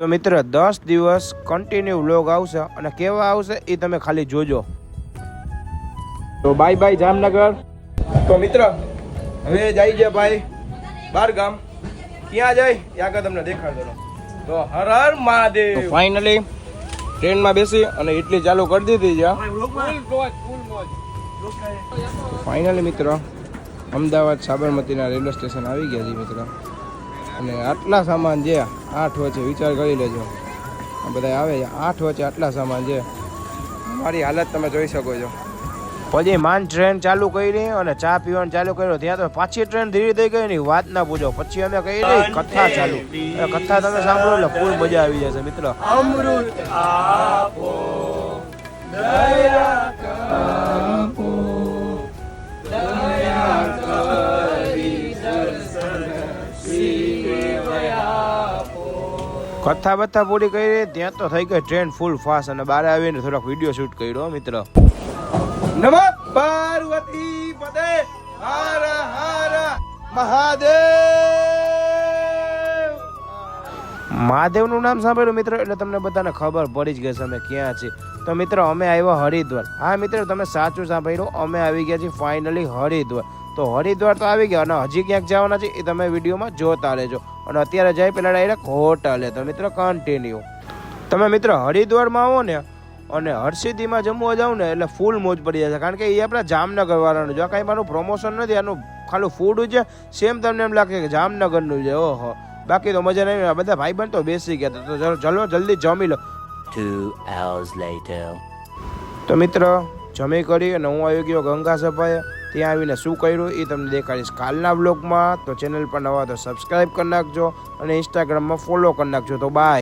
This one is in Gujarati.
તો મિત્ર 10 દિવસ કન્ટિન્યુ વ્લોગ આવશે અને કેવા આવશે એ તમે ખાલી જોજો. તો બાય બાય જામનગર. તો મિત્ર હવે જઈ ગયા ભાઈ બાર ગામ. ક્યાં જાય એ આગળ તમને દેખાડ દો. તો હર હર મહાદેવ. ફાઇનલી ટ્રેનમાં બેસી અને ઇડલી ચાલુ કરી દીધી છે. ફાઇનલી મિત્ર અમદાવાદ સાબરમતીના રેલવે સ્ટેશન આવી ગયા છે મિત્ર. અને આટલા સામાન છે 8 વચ્ચે, વિચાર કરી લેજો. આ બધા આવે છે 8 વચ્ચે, આટલા સામાન છે. મારી હાલત તમે જોઈ શકો છો. પછી માન ટ્રેન ચાલુ કરી અને ચા પીવાનું ચાલુ કર્યો, ત્યાં તો પાછી ટ્રેન ધીરે થઈ ગઈ ની વાત ના પૂછો. પછી અમે કહી રહી કથા ચાલુ. કથા તમે સાંભળો એટલે ફૂલ મજા આવી જશે મિત્ર. અમૃત આપો દયા આપો દયા કરી દર્શન કથા બથા પૂરી કરી. ત્યાં તો થઈ ગઈ ટ્રેન ફૂલ ફાસ્ટ અને બહાર આવીને થોડોક વિડીયો શૂટ કર્યો મિત્ર. નમઃ પાર્વતી પદે હર હર મહાદેવ. મહાદેવનું નામ સાંભળ્યું મિત્ર એટલે તમને બધાને ખબર પડી જ ગઈ છે અમે ક્યાં છીએ. તો મિત્રો અમે આવ્યા હરિદ્વાર. હા મિત્ર તમે સાચું સાંભળ્યું, અમે આવી ગયા છીએ ફાઇનલી હરિદ્વાર. તો હરિદ્વાર તો આવી ગયા અને હજી ક્યાંક જવાના છે એ તમે વિડીયોમાં જોતા રહેજો. અને અત્યારે જઈ પહેલાં ડાયરેક્ટ હોટલે. તો મિત્ર કન્ટિન્યુ તમે મિત્ર હરિદ્વારમાં આવો ને અને હરસિદ્ધિમાં જમવા જાવ ને એટલે ફૂલ મોજ પડી જશે. કારણ કે એ આપણા જામનગર વાળાનું છે. કાંઈ મારું પ્રમોશન નથી, આનું ખાલી ફૂડ છે. સેમ તમને એમ લાગે કે જામનગરનું છે. ઓહો, બાકી તો મજા નહીં. બધા ભાઈબંધ તો બેસી ગયા. તો ચલો જલ્દી જમી લો. 2 hours later. તો મિત્ર જમી કરી અને હું આવી ગયો ગંગા સભાએ. ત્યાં આવીને શું કર્યું એ તમને દેખાડીશ કાલના બ્લોગમાં. તો ચેનલ પર નવા તો સબસ્ક્રાઈબ કરી નાખજો અને ઇન્સ્ટાગ્રામમાં ફોલો કરી નાખજો. તો બાય.